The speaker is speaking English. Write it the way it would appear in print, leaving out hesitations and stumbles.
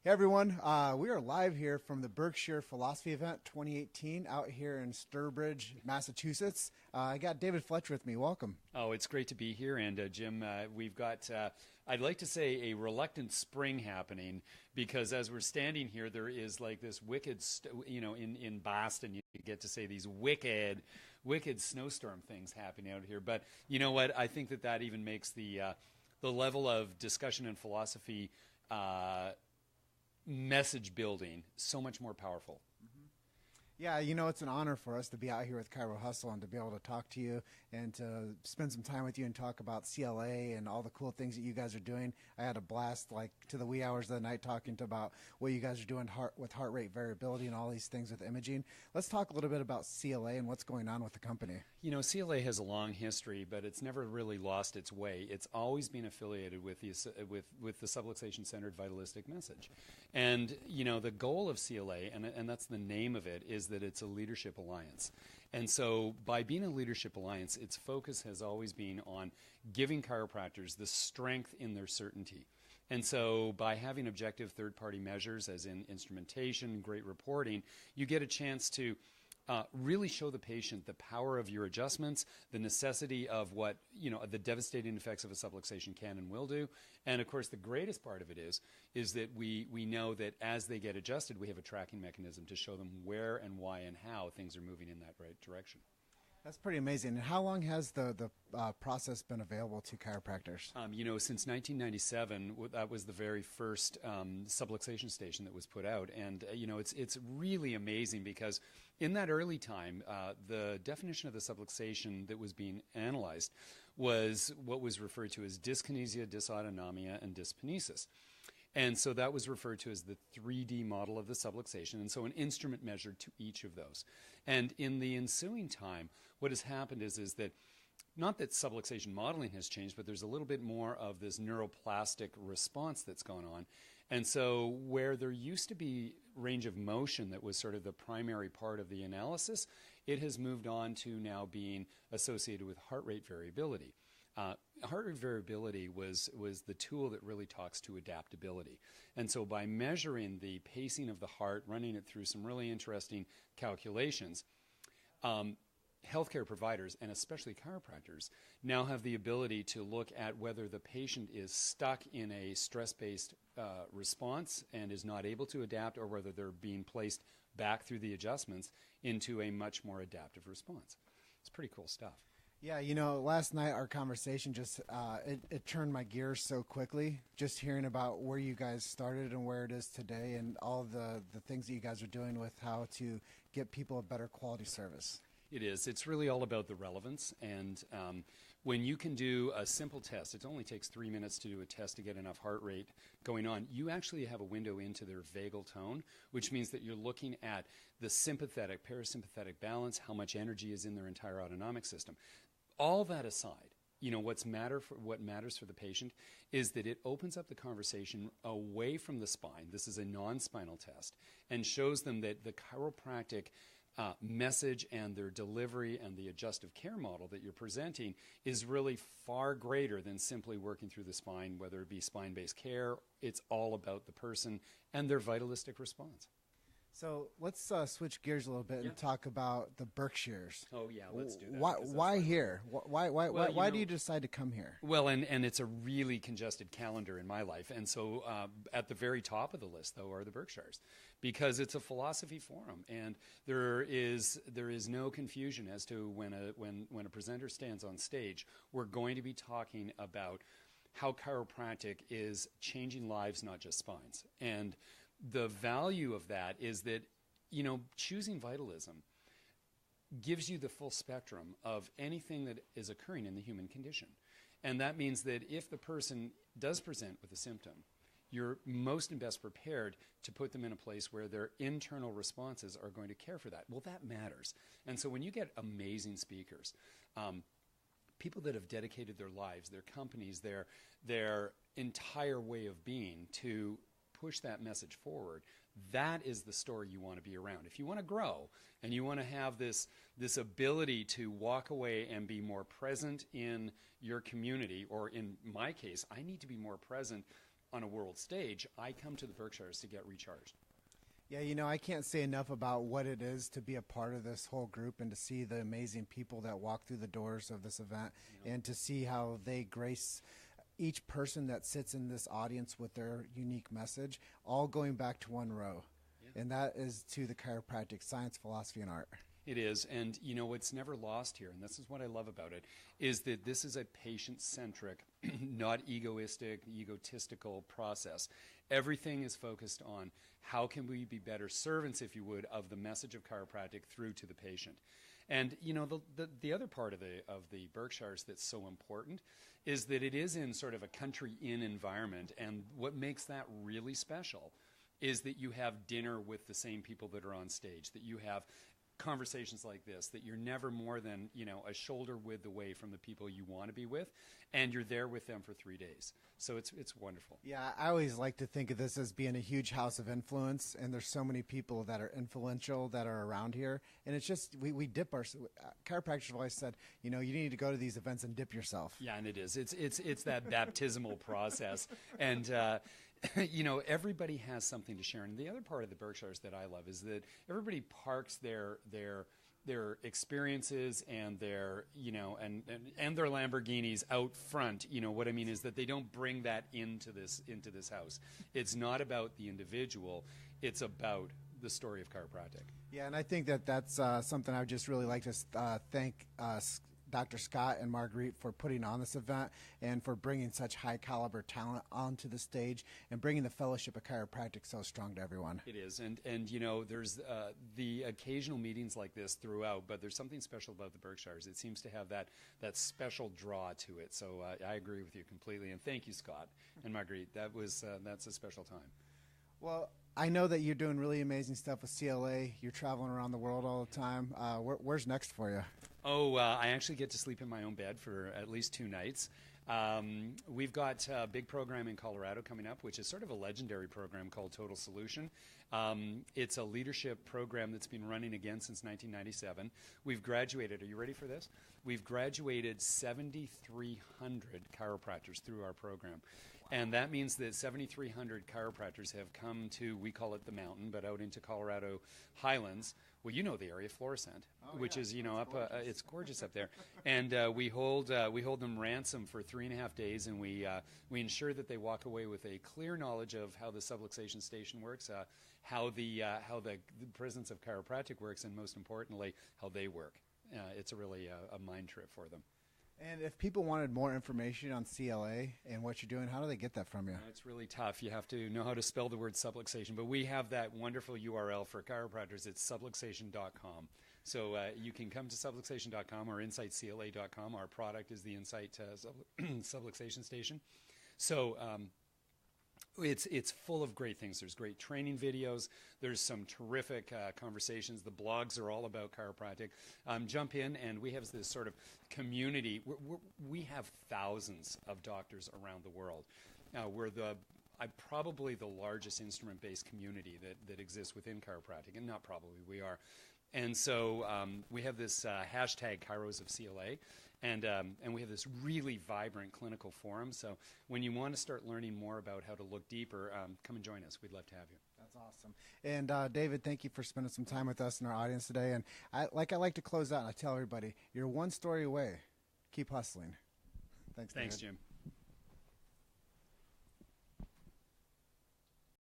Hey everyone, we are live here from the Berkshire Philosophy Event 2018 out here in Sturbridge, Massachusetts. I got David Fletcher with me. Welcome. Oh, it's great to be here. And Jim, we've got, I'd like to say, a reluctant spring happening because as we're standing here, there is like this wicked, in Boston, you get to say these wicked snowstorm things happening out here. But you know what? I think that even makes the level of discussion and philosophy message building so much more powerful. Yeah, it's an honor for us to be out here with Chiro Hustle and to be able to talk to you and to spend some time with you and talk about CLA and all the cool things that you guys are doing. I had a blast like to the wee hours of the night talking about what you guys are doing with heart rate variability and all these things with imaging. Let's talk a little bit about CLA and what's going on with the company. You know, CLA has a long history, but it's never really lost its way. It's always been affiliated with the subluxation-centered vitalistic message. And, you know, the goal of CLA, and that's the name of it, is that it's a leadership alliance. And so by being a leadership alliance, its focus has always been on giving chiropractors the strength in their certainty. And so by having objective third-party measures, as in instrumentation, great reporting, you get a chance to really show the patient the power of your adjustments, the necessity of what, the devastating effects of a subluxation can and will do. And of course, the greatest part of it is that we know that as they get adjusted, we have a tracking mechanism to show them where and why and how things are moving in that right direction. That's pretty amazing. And how long has the process been available to chiropractors? Since 1997, that was the very first subluxation station that was put out. And, it's really amazing because in that early time, the definition of the subluxation that was being analyzed was what was referred to as dyskinesia, dysautonomia, and dyskinesis. And so that was referred to as the 3D model of the subluxation, and so an instrument measured to each of those. And in the ensuing time, what has happened is that not that subluxation modeling has changed, but there's a little bit more of this neuroplastic response that's gone on. And so where there used to be range of motion that was sort of the primary part of the analysis, it has moved on to now being associated with heart rate variability. Heart rate variability was the tool that really talks to adaptability. And so by measuring the pacing of the heart, running it through some really interesting calculations, healthcare providers, and especially chiropractors, now have the ability to look at whether the patient is stuck in a stress-based response and is not able to adapt, or whether they're being placed back through the adjustments into a much more adaptive response. It's pretty cool stuff. Yeah, last night our conversation just, it turned my gears so quickly, just hearing about where you guys started and where it is today and all the things that you guys are doing with how to get people a better quality service. It is. It's really all about the relevance. And when you can do a simple test, it only takes 3 minutes to do a test to get enough heart rate going on. You actually have a window into their vagal tone, which means that you're looking at the sympathetic, parasympathetic balance, how much energy is in their entire autonomic system. All that aside, what matters for the patient is that it opens up the conversation away from the spine. This is a non-spinal test, and shows them that the chiropractic message and their delivery and the adjustive care model that you're presenting is really far greater than simply working through the spine, whether it be spine-based care. It's all about the person and their vitalistic response. So let's switch gears a little bit and talk about the Berkshires. Oh yeah, let's do that. Why here? Why do you decide to come here? Well, and it's a really congested calendar in my life, and so at the very top of the list, though, are the Berkshires, because it's a philosophy forum, and there is no confusion as to when a presenter stands on stage, we're going to be talking about how chiropractic is changing lives, not just spines. And the value of that is that, choosing vitalism gives you the full spectrum of anything that is occurring in the human condition. And that means that if the person does present with a symptom, you're most and best prepared to put them in a place where their internal responses are going to care for that. Well, that matters. And so when you get amazing speakers, people that have dedicated their lives, their companies, their entire way of being to push that message forward, that is the story you want to be around. If you want to grow and you want to have this ability to walk away and be more present in your community, or in my case, I need to be more present on a world stage, I come to the Berkshires to get recharged. Yeah, you know, I can't say enough about what it is to be a part of this whole group and to see the amazing people that walk through the doors of this event, and to see how they grace each person that sits in this audience with their unique message, all going back to one row. Yeah. And that is to the chiropractic science, philosophy, and art. It is, and you know what's never lost here, and this is what I love about it, is that this is a patient-centric, not egotistical process. Everything is focused on how can we be better servants, if you would, of the message of chiropractic through to the patient. And you know, the other part of the Berkshires that's so important is that it is in sort of a country inn environment, and what makes that really special is that you have dinner with the same people that are on stage, that you have conversations like this, that you're never more than, you know, a shoulder width away from the people you want to be with, and you're there with them for 3 days. So it's wonderful. Yeah, I always like to think of this as being a huge house of influence, and there's so many people that are influential that are around here, and it's just we dip our chiropractors have always said, you know, you need to go to these events and dip yourself. Yeah, and it is. It's that baptismal process, and you know, everybody has something to share. And the other part of the Berkshires that I love is that everybody parks their experiences and their, you know, and their Lamborghinis out front. You know what I mean is that they don't bring that into this house. It's not about the individual. It's about the story of chiropractic. Yeah, and I think that that's something I would just really like to thank Dr. Scott and Marguerite for putting on this event and for bringing such high caliber talent onto the stage and bringing the fellowship of chiropractic so strong to everyone. It is, and you know, there's the occasional meetings like this throughout, but there's something special about the Berkshires. It seems to have that special draw to it. So I agree with you completely, and thank you, Scott and Marguerite. That's a special time. Well, I know that you're doing really amazing stuff with CLA. You're traveling around the world all the time. Where's next for you? Oh, I actually get to sleep in my own bed for at least 2 nights. We've got a big program in Colorado coming up, which is sort of a legendary program called Total Solution. It's a leadership program that's been running again since 1997. We've graduated, are you ready for this? We've graduated 7,300 chiropractors through our program. And that means that 7,300 chiropractors have come to, we call it the mountain, but out into Colorado Highlands. Well, you know the area, Florissant, which is, you know, up. It's gorgeous up there, and we hold them ransom for 3.5 days, and we ensure that they walk away with a clear knowledge of how the subluxation station works, how the presence of chiropractic works, and most importantly, how they work. It's really a mind trip for them. And if people wanted more information on CLA and what you're doing, how do they get that from you? It's really tough. You have to know how to spell the word subluxation, but we have that wonderful URL for chiropractors. It's subluxation.com. So you can come to subluxation.com or insightcla.com. Our product is the Insight Subluxation Station. So it's full of great things. There's great training videos. There's some terrific conversations. The blogs are all about chiropractic. Jump in, and we have this sort of community. We have thousands of doctors around the world. We're probably the largest instrument-based community that exists within chiropractic, and not probably, we are. And so we have this hashtag Chiros of CLA, and we have this really vibrant clinical forum. So when you want to start learning more about how to look deeper, come and join us. We'd love to have you. That's awesome. And David, thank you for spending some time with us and our audience today. And I like to close out, and I tell everybody, you're one story away. Keep hustling. Thanks, David. Thanks, Jim.